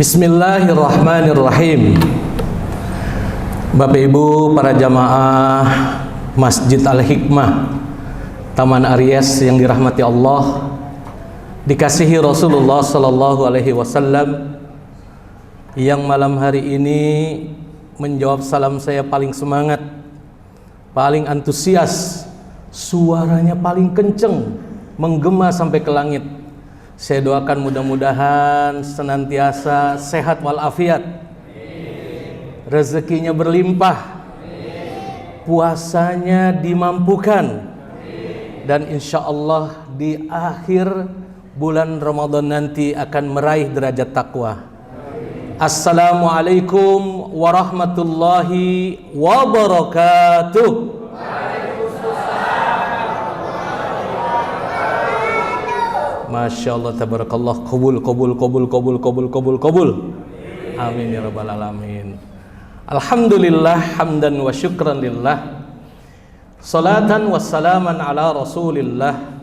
Bismillahirrahmanirrahim. Bapak Ibu para jamaah Masjid Al-Hikmah Taman Aries yang dirahmati Allah, dikasihi Rasulullah Sallallahu Alaihi Wasallam, yang malam hari ini menjawab salam saya paling semangat, paling antusias, suaranya paling kenceng, menggema sampai ke langit. Saya doakan mudah-mudahan senantiasa sehat walafiat, rezekinya berlimpah, puasanya dimampukan, dan insya Allah di akhir bulan Ramadan nanti akan meraih derajat takwa. Assalamualaikum warahmatullahi wabarakatuh. Masya Allah, tabarakallah, qabul. Amin ya rabbal alamin. Alhamdulillah, hamdan wa syukran lillah, salatan wa salaman ala rasulillah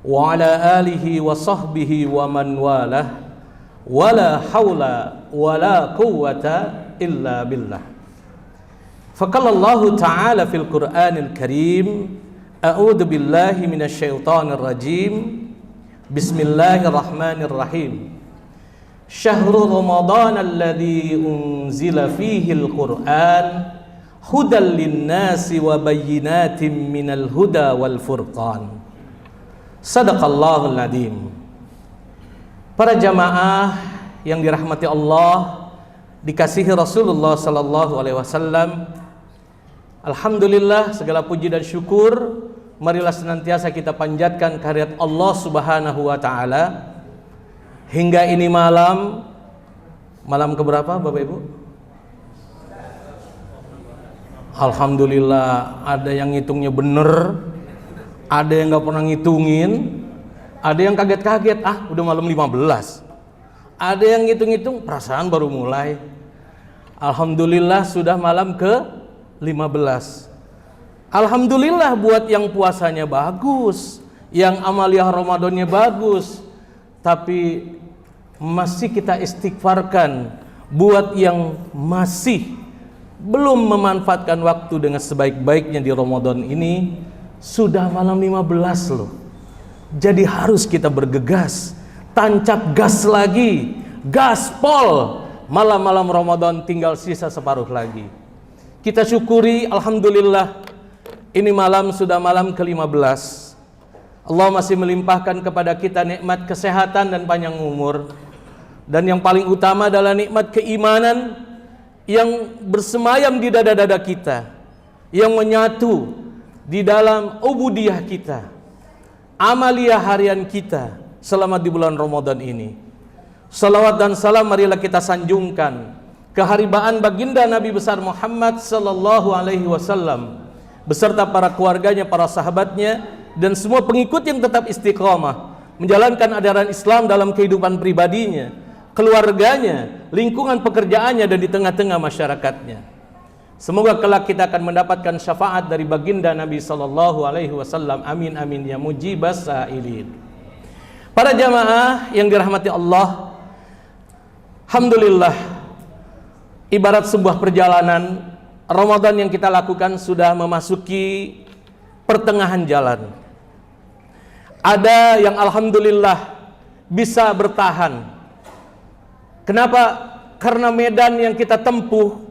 wa ala alihi wa sahbihi wa man walah, wala hawla wala quwwata illa billah. Faqala Allah ta'ala fil Qur'anil Karim, a'udzu billahi minasyaitonir rajim. Bismillahirrahmanirrahim. Syahrul Ramadan alladzi unzila fihi al-Qur'an hudan lin-nasi wa bayyinatin minal huda wal furqan. Sadaqallahul adzim. Para jamaah yang dirahmati Allah, dikasihi Rasulullah sallallahu alaihi wasallam, alhamdulillah, segala puji dan syukur marilah senantiasa kita panjatkan kehadirat Allah Subhanahu wa taala hingga ini malam keberapa Bapak Ibu? Alhamdulillah, ada yang ngitungnya bener, ada yang nggak pernah ngitungin, ada yang kaget-kaget, udah malam 15. Ada yang ngitung-ngitung perasaan baru mulai. Alhamdulillah sudah malam ke 15. Alhamdulillah buat yang puasanya bagus, yang amaliyah Ramadannya bagus, tapi masih kita istighfarkan buat yang masih belum memanfaatkan waktu dengan sebaik-baiknya di Ramadan ini. Sudah malam 15 loh. Jadi harus kita bergegas, tancap gas lagi, gaspol. Malam-malam Ramadan tinggal sisa separuh lagi. Kita syukuri, alhamdulillah, ini malam sudah malam ke-15. Allah masih melimpahkan kepada kita nikmat kesehatan dan panjang umur. Dan yang paling utama adalah nikmat keimanan yang bersemayam di dada-dada kita, yang menyatu di dalam ubudiyah kita, amaliyah harian kita selama di bulan Ramadan ini. Salawat dan salam marilah kita sanjungkan keharibaan baginda Nabi besar Muhammad sallallahu alaihi wasallam beserta para keluarganya, para sahabatnya, dan semua pengikut yang tetap istiqamah menjalankan ajaran Islam dalam kehidupan pribadinya, keluarganya, lingkungan pekerjaannya, dan di tengah-tengah masyarakatnya. Semoga kelak kita akan mendapatkan syafaat dari baginda Nabi sallallahu alaihi wasallam. Amin amin ya mujibas sa'ilin. Para jamaah yang dirahmati Allah, alhamdulillah, ibarat sebuah perjalanan Ramadan yang kita lakukan sudah memasuki pertengahan jalan. Ada yang alhamdulillah bisa bertahan. Kenapa? Karena medan yang kita tempuh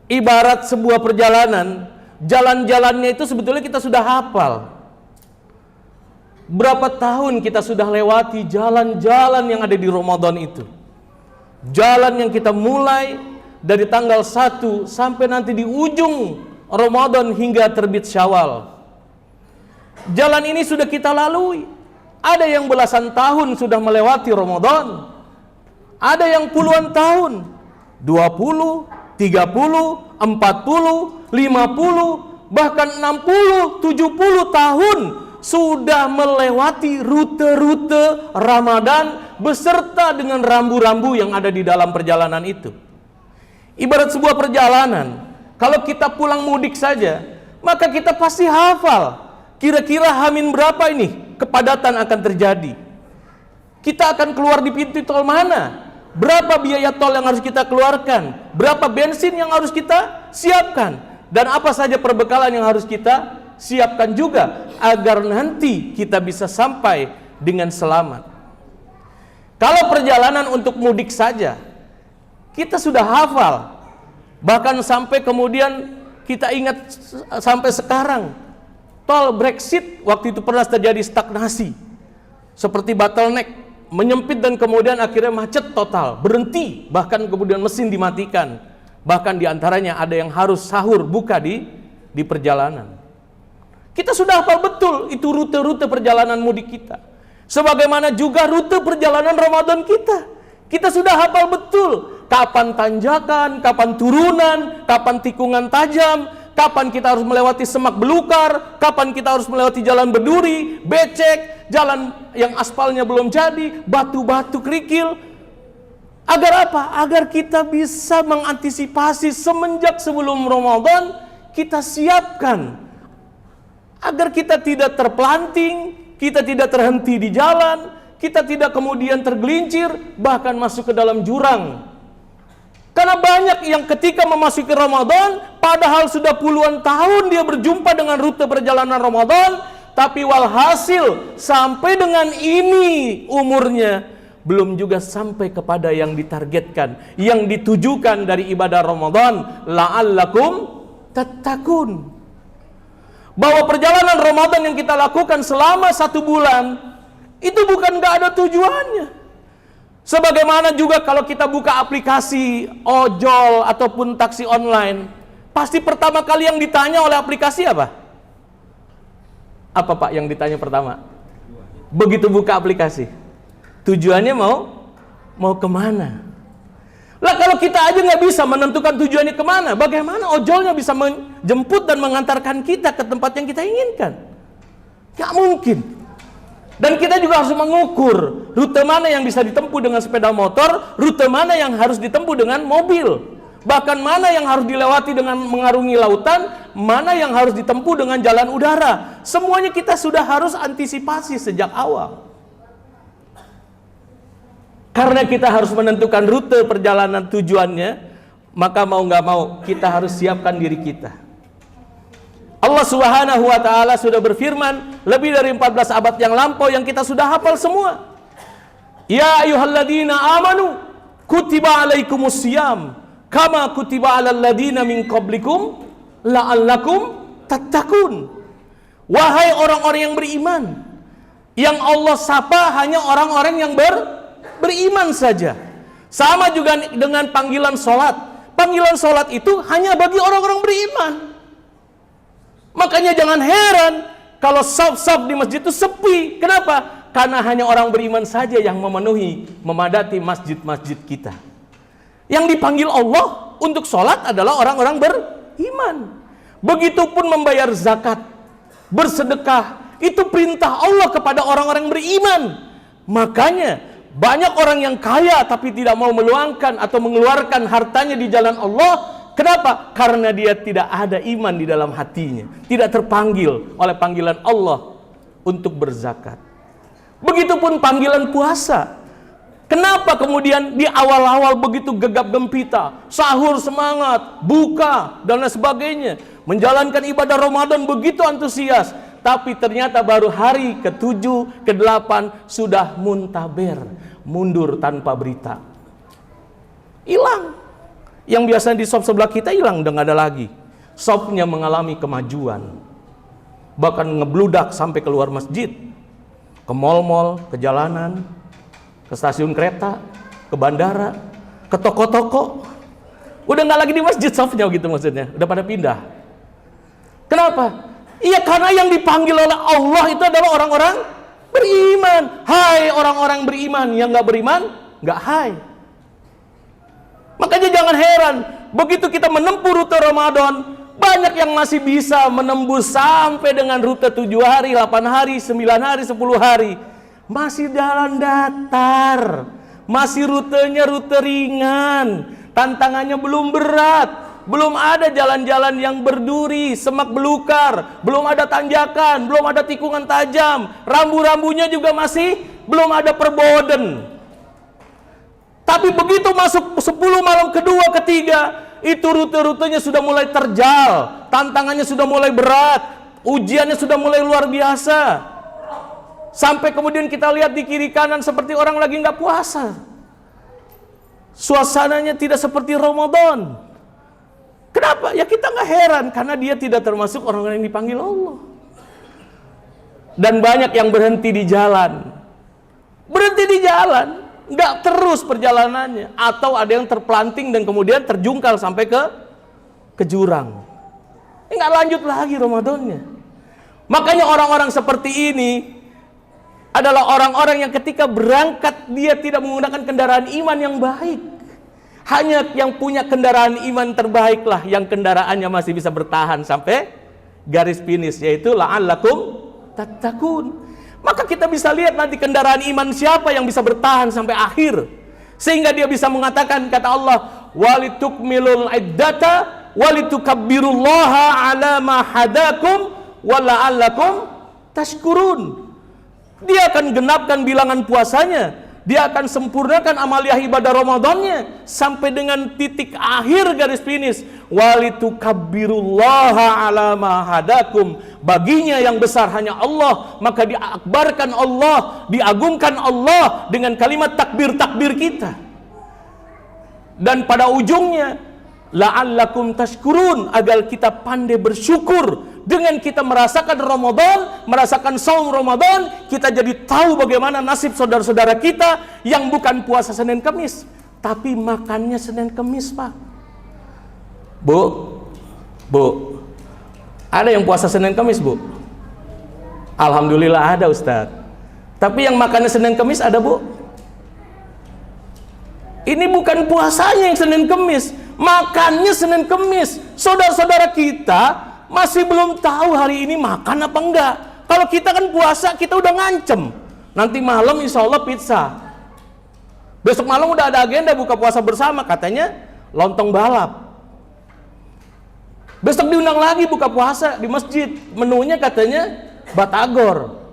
ibarat sebuah perjalanan, jalan-jalannya itu sebetulnya kita sudah hafal. Berapa tahun kita sudah lewati jalan-jalan yang ada di Ramadan itu. Jalan yang kita mulai dari tanggal 1 sampai nanti di ujung Ramadan hingga terbit Syawal. Jalan ini sudah kita lalui. Ada yang belasan tahun sudah melewati Ramadan. Ada yang puluhan tahun, 20, 30, 40, 50, bahkan 60, 70 tahun sudah melewati rute-rute Ramadan beserta dengan rambu-rambu yang ada di dalam perjalanan itu. Ibarat sebuah perjalanan, kalau kita pulang mudik saja, maka kita pasti hafal kira-kira Hamin berapa ini kepadatan akan terjadi. Kita akan keluar di pintu tol mana, Berapa biaya tol yang harus kita keluarkan? Berapa bensin yang harus kita siapkan? Dan apa saja perbekalan yang harus kita siapkan juga agar nanti kita bisa sampai dengan selamat. Kalau perjalanan untuk mudik saja kita sudah hafal, bahkan sampai kemudian kita ingat sampai sekarang. Tol Brexit waktu itu pernah terjadi stagnasi seperti bottleneck, menyempit dan kemudian akhirnya macet total, berhenti, bahkan kemudian mesin dimatikan, bahkan diantaranya ada yang harus sahur buka di perjalanan. Kita sudah hafal betul itu rute-rute perjalanan mudik kita, sebagaimana juga rute perjalanan Ramadan kita. Kita sudah hafal betul kapan tanjakan, kapan turunan, kapan tikungan tajam, kapan kita harus melewati semak belukar, kapan kita harus melewati jalan berduri, becek, jalan yang aspalnya belum jadi, batu-batu kerikil. Agar apa? Agar kita bisa mengantisipasi semenjak sebelum Ramadan, kita siapkan. Agar kita tidak terpelanting, kita tidak terhenti di jalan, kita tidak kemudian tergelincir, bahkan masuk ke dalam jurang. Karena banyak yang ketika memasuki Ramadan, padahal sudah puluhan tahun dia berjumpa dengan rute perjalanan Ramadan, tapi walhasil sampai dengan ini umurnya belum juga sampai kepada yang ditargetkan, yang ditujukan dari ibadah Ramadan, la'allakum tattaqun. Bahwa perjalanan Ramadan yang kita lakukan selama 1 bulan itu bukan gak ada tujuannya. Sebagaimana juga kalau kita buka aplikasi ojol ataupun taksi online, pasti pertama kali yang ditanya oleh aplikasi apa? Apa Pak yang ditanya pertama? Begitu buka aplikasi, tujuannya mau kemana? Lah kalau kita aja nggak bisa menentukan tujuannya kemana, bagaimana ojolnya bisa menjemput dan mengantarkan kita ke tempat yang kita inginkan? Gak mungkin. Dan kita juga harus mengukur rute mana yang bisa ditempuh dengan sepeda motor, rute mana yang harus ditempuh dengan mobil, bahkan mana yang harus dilewati dengan mengarungi lautan, mana yang harus ditempuh dengan jalan udara. Semuanya kita sudah harus antisipasi sejak awal. Karena kita harus menentukan rute perjalanan tujuannya, maka mau nggak mau kita harus siapkan diri kita. Allah Subhanahu wa ta'ala sudah berfirman lebih dari 14 abad yang lampau yang kita sudah hafal semua. Ya ayyuhalladzina amanu kutiba alaikumus siyam kama kutiba alal ladzina min qablikum la'allakum tattaqun. Wahai orang-orang yang beriman, yang Allah sapa hanya orang-orang yang beriman saja. Sama juga dengan panggilan sholat. Panggilan sholat itu hanya bagi orang-orang beriman. Makanya jangan heran kalau saf-saf di masjid itu sepi. Kenapa? Karena hanya orang beriman saja yang memadati masjid-masjid kita. Yang dipanggil Allah untuk sholat adalah orang-orang beriman. Begitupun membayar zakat, bersedekah, itu perintah Allah kepada orang-orang beriman. Makanya banyak orang yang kaya tapi tidak mau meluangkan atau mengeluarkan hartanya di jalan Allah. Kenapa? Karena dia tidak ada iman di dalam hatinya, tidak terpanggil oleh panggilan Allah untuk berzakat. Begitupun panggilan puasa. Kenapa kemudian di awal-awal begitu gegap gempita, sahur semangat, buka dan lain sebagainya, menjalankan ibadah Ramadan begitu antusias, tapi ternyata baru hari ke-7, ke-8 sudah muntaber, mundur tanpa berita, hilang. Yang biasanya di shop sebelah kita hilang, udah nggak ada lagi. Shopnya mengalami kemajuan, bahkan ngebludak sampai keluar masjid, ke mal-mal, ke jalanan, ke stasiun kereta, ke bandara, ke toko-toko. Udah nggak lagi di masjid shopnya gitu maksudnya, udah pada pindah. Kenapa? Iya karena yang dipanggil oleh Allah itu adalah orang-orang beriman. Hai orang-orang beriman, yang nggak beriman nggak hai. Makanya jangan heran, begitu kita menempuh rute Ramadan, banyak yang masih bisa menembus sampai dengan rute 7 hari, 8 hari, 9 hari, 10 hari. Masih jalan datar, masih rutenya rute ringan, tantangannya belum berat, belum ada jalan-jalan yang berduri, semak belukar, belum ada tanjakan, belum ada tikungan tajam, rambu-rambunya juga masih belum ada perboden. Tapi begitu masuk 10 malam kedua, ketiga, itu rute-rutenya sudah mulai terjal, tantangannya sudah mulai berat, ujiannya sudah mulai luar biasa. Sampai kemudian kita lihat di kiri kanan seperti orang lagi nggak puasa. Suasananya tidak seperti Ramadan. Kenapa? Ya kita nggak heran, karena dia tidak termasuk orang-orang yang dipanggil Allah. Dan banyak yang berhenti di jalan. Berhenti di jalan, nggak terus perjalanannya. Atau ada yang terpelanting dan kemudian terjungkal sampai ke jurang. Nggak lanjut lagi Ramadannya. Makanya orang-orang seperti ini adalah orang-orang yang ketika berangkat dia tidak menggunakan kendaraan iman yang baik. Hanya yang punya kendaraan iman terbaiklah yang kendaraannya masih bisa bertahan sampai garis finish, yaitu la'allakum tattaqun. Maka kita bisa lihat nanti kendaraan iman siapa yang bisa bertahan sampai akhir, sehingga dia bisa mengatakan, kata Allah, walitukmilul iddata walitukabbirullaha ala ma hadakum wa la'allakum tashkurun. Dia akan genapkan bilangan puasanya, dia akan sempurnakan amaliyah ibadah Ramadannya sampai dengan titik akhir garis finish. Walitukabbirullaha ala ma hadakum. Baginya yang besar hanya Allah, maka diakbarkan Allah, diagungkan Allah dengan kalimat takbir-takbir kita. Dan pada ujungnya, la'allakum tashkurun, agar kita pandai bersyukur. Dengan kita merasakan Ramadan, merasakan saum Ramadan, kita jadi tahu bagaimana nasib saudara-saudara kita yang bukan puasa Senin Kemis, tapi makannya Senin Kemis, Pak. Bu, ada yang puasa Senin Kemis, Bu? Alhamdulillah ada, Ustadz. Tapi yang makannya Senin Kemis ada, Bu? Ini bukan puasanya yang Senin Kemis, makannya Senin Kemis. Saudara-saudara kita masih belum tahu hari ini makan apa enggak. Kalau kita kan puasa, kita udah ngancem, nanti malam insya Allah pizza, besok malam udah ada agenda buka puasa bersama, katanya lontong balap, besok diundang lagi buka puasa di masjid, menunya katanya batagor.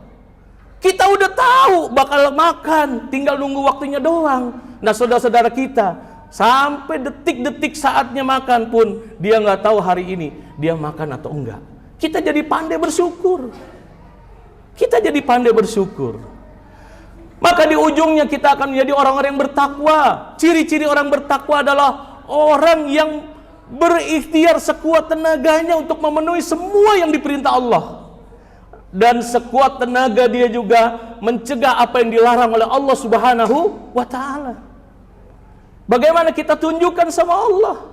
Kita udah tahu bakal makan, tinggal nunggu waktunya doang. Nah saudara-saudara kita, sampai detik-detik saatnya makan pun dia nggak tahu hari ini dia makan atau enggak. Kita jadi pandai bersyukur. Kita jadi pandai bersyukur. Maka di ujungnya kita akan menjadi orang-orang yang bertakwa. Ciri-ciri orang bertakwa adalah orang yang berikhtiar sekuat tenaganya untuk memenuhi semua yang diperintah Allah. Dan sekuat tenaga dia juga mencegah apa yang dilarang oleh Allah Subhanahu wa ta'ala. Bagaimana kita tunjukkan sama Allah?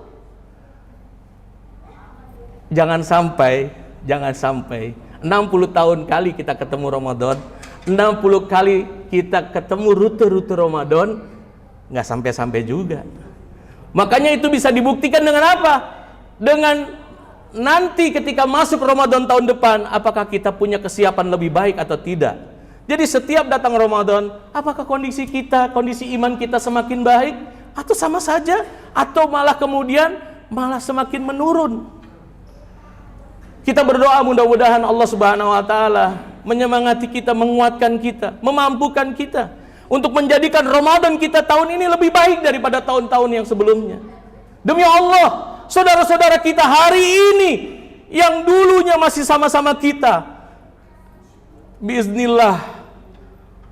Jangan sampai 60 tahun kali kita ketemu Ramadan, 60 kali kita ketemu rute-rute Ramadan, nggak sampai-sampai juga. Makanya itu bisa dibuktikan dengan apa? Dengan nanti ketika masuk Ramadan tahun depan, apakah kita punya kesiapan lebih baik atau tidak. Jadi setiap datang Ramadan, apakah kondisi kita, kondisi iman kita semakin baik, atau sama saja, atau malah kemudian malah semakin menurun. Kita berdoa mudah-mudahan Allah Subhanahu wa ta'ala menyemangati kita, menguatkan kita, memampukan kita untuk menjadikan Ramadan kita tahun ini lebih baik daripada tahun-tahun yang sebelumnya. Demi Allah, saudara-saudara kita hari ini yang dulunya masih sama-sama kita, biiznillah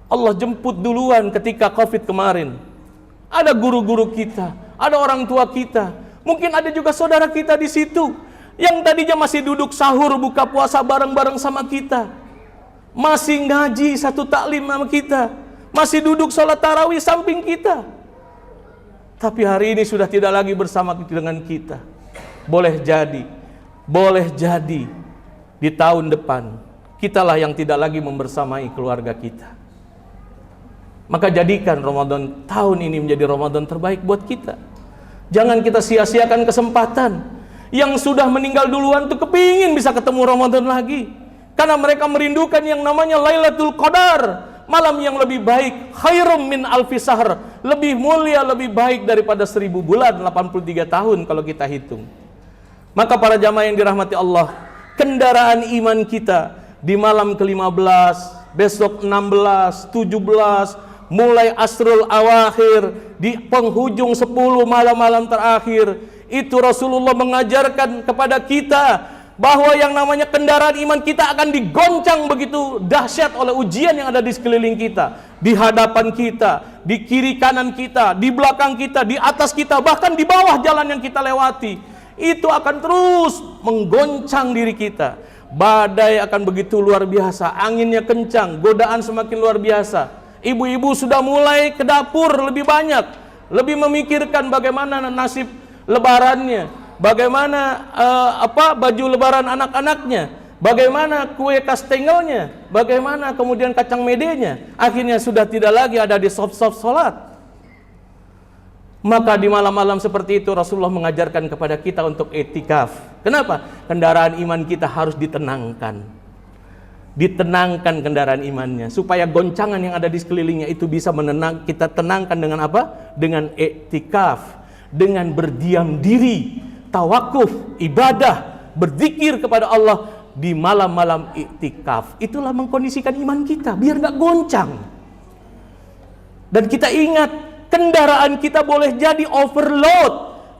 Allah jemput duluan ketika Covid kemarin. Ada guru-guru kita, ada orang tua kita, mungkin ada juga saudara kita di situ yang tadinya masih duduk sahur buka puasa bareng-bareng sama kita, masih ngaji satu taklim sama kita, masih duduk sholat tarawih samping kita, tapi hari ini sudah tidak lagi bersama dengan kita. Boleh jadi di tahun depan kitalah yang tidak lagi membersamai keluarga kita. Maka jadikan Ramadan tahun ini menjadi Ramadan terbaik buat kita. Jangan kita sia-siakan kesempatan. Yang sudah meninggal duluan tuh kepingin bisa ketemu Ramadan lagi, karena mereka merindukan yang namanya Lailatul Qadar, malam yang lebih baik, khairum min alfi sahr, lebih mulia, lebih baik daripada 1000 bulan, 83 tahun kalau kita hitung. Maka para jamaah yang dirahmati Allah, kendaraan iman kita di malam ke-15, besok 16, 17, mulai asrul awakhir, di penghujung 10 malam-malam terakhir, itu Rasulullah mengajarkan kepada kita bahwa yang namanya kendaraan iman kita akan digoncang begitu dahsyat oleh ujian yang ada di sekeliling kita, di hadapan kita, di kiri kanan kita, di belakang kita, di atas kita, bahkan di bawah jalan yang kita lewati. Itu akan terus menggoncang diri kita. Badai akan begitu luar biasa, anginnya kencang, godaan semakin luar biasa. Ibu-ibu sudah mulai ke dapur lebih banyak, lebih memikirkan bagaimana nasib lebarannya, bagaimana baju lebaran anak-anaknya, bagaimana kue kastengelnya, bagaimana kemudian kacang medenya. Akhirnya sudah tidak lagi ada di saf-saf salat. Maka di malam-malam seperti itu Rasulullah mengajarkan kepada kita untuk i'tikaf. Kenapa? Kendaraan iman kita harus ditenangkan. Ditenangkan kendaraan imannya, supaya goncangan yang ada di sekelilingnya itu bisa kita tenangkan dengan apa? Dengan i'tikaf, dengan berdiam diri, tawakuf, ibadah, berzikir kepada Allah di malam-malam i'tikaf. Itulah mengkondisikan iman kita biar nggak goncang. Dan kita ingat, kendaraan kita boleh jadi overload,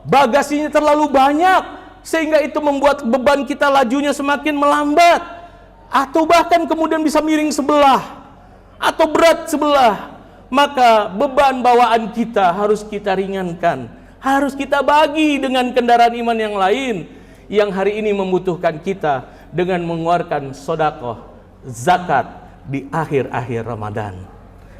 bagasinya terlalu banyak, sehingga itu membuat beban kita lajunya semakin melambat, atau bahkan kemudian bisa miring sebelah, atau berat sebelah. Maka beban bawaan kita harus kita ringankan, harus kita bagi dengan kendaraan iman yang lain, yang hari ini membutuhkan kita, dengan mengeluarkan sedekah, zakat di akhir-akhir Ramadan.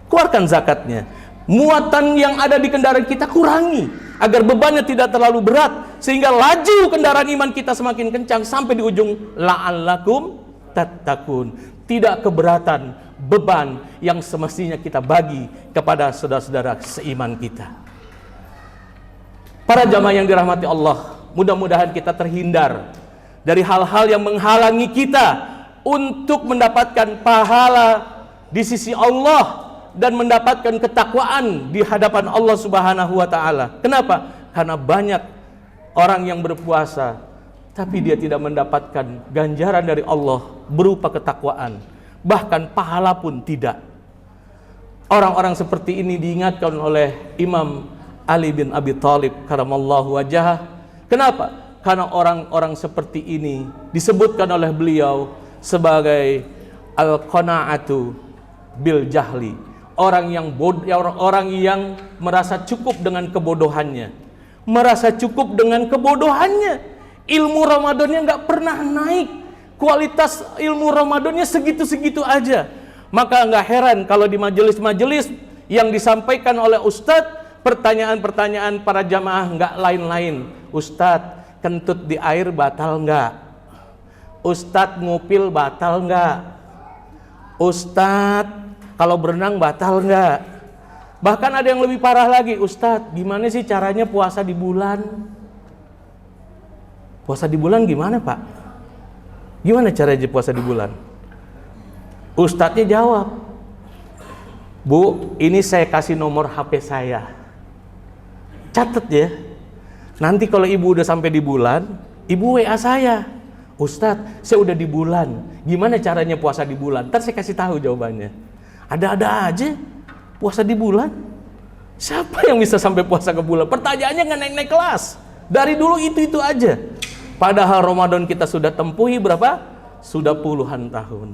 Keluarkan zakatnya. Muatan yang ada di kendaraan kita kurangi, agar bebannya tidak terlalu berat, sehingga laju kendaraan iman kita semakin kencang sampai di ujung la'allakum tattaqun. Tidak keberatan beban yang semestinya kita bagi kepada saudara-saudara seiman kita. Para jamaah yang dirahmati Allah, mudah-mudahan kita terhindar dari hal-hal yang menghalangi kita untuk mendapatkan pahala di sisi Allah dan mendapatkan ketakwaan di hadapan Allah Subhanahu wa taala. Kenapa? Karena banyak orang yang berpuasa tapi dia tidak mendapatkan ganjaran dari Allah berupa ketakwaan, bahkan pahala pun tidak. Orang-orang seperti ini diingatkan oleh Imam Ali bin Abi Thalib karamallahu wajhah. Kenapa? Karena orang-orang seperti ini disebutkan oleh beliau sebagai al-qanaatu bil jahli. Orang yang merasa cukup dengan kebodohannya, merasa cukup dengan kebodohannya. Ilmu Ramadannya nggak pernah naik, kualitas ilmu Ramadannya segitu-segitu aja. Maka nggak heran kalau di majelis-majelis yang disampaikan oleh Ustadz, pertanyaan-pertanyaan para jamaah nggak lain-lain. Ustadz, kentut di air batal nggak? Ustadz, ngupil batal nggak? Ustadz, kalau berenang batal enggak? Bahkan ada yang lebih parah lagi, Ustadz, gimana sih caranya puasa di bulan? Puasa di bulan gimana, Pak? Gimana caranya puasa di bulan? Ustadznya jawab, Bu, ini saya kasih nomor HP saya. Catat ya. Nanti kalau ibu udah sampai di bulan, ibu WA saya. Ustadz, saya udah di bulan. Gimana caranya puasa di bulan? Ntar saya kasih tahu jawabannya. Ada-ada aja puasa di bulan. Siapa yang bisa sampai puasa ke bulan? Pertanyaannya nggak naik-naik kelas. Dari dulu itu aja. Padahal Ramadan kita sudah tempuhi berapa? Sudah puluhan tahun.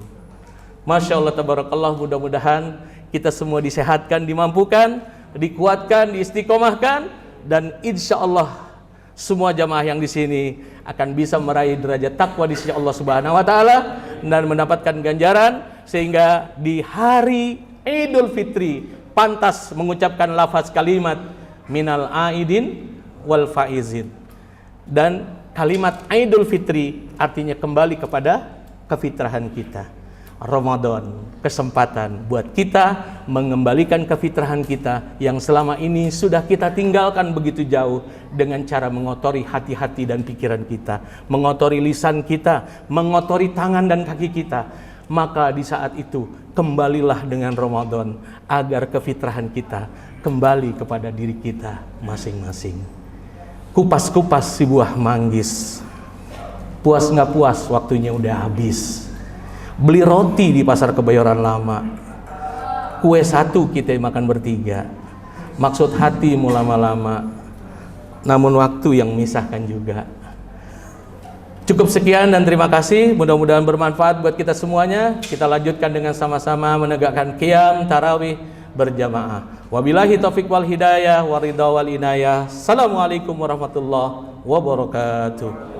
Masya Allah, tabarakallah. Mudah-mudahan kita semua disehatkan, dimampukan, dikuatkan, diistiqomahkan, dan insya Allah semua jamaah yang di sini akan bisa meraih derajat takwa di sisi Allah Subhanahu wa taala dan mendapatkan ganjaran, sehingga di hari Idul Fitri pantas mengucapkan lafaz kalimat minal aidin wal faizin. Dan kalimat Idul Fitri artinya kembali kepada kefitrahan kita. Ramadan, kesempatan buat kita mengembalikan kefitrahan kita yang selama ini sudah kita tinggalkan begitu jauh dengan cara mengotori hati-hati dan pikiran kita, mengotori lisan kita, mengotori tangan dan kaki kita. Maka di saat itu kembalilah dengan Ramadan agar kefitrahan kita kembali kepada diri kita masing-masing. Kupas-kupas si buah manggis, puas nggak puas waktunya udah habis. Beli roti di pasar Kebayoran Lama, kue satu kita makan bertiga. Maksud hati mau lama-lama, namun waktu yang misahkan juga. Cukup sekian dan terima kasih. Mudah-mudahan bermanfaat buat kita semuanya. Kita lanjutkan dengan sama-sama menegakkan qiyam tarawih berjamaah. Wabillahi taufiq wal hidayah, waridha wal inayah. Assalamualaikum warahmatullahi wabarakatuh.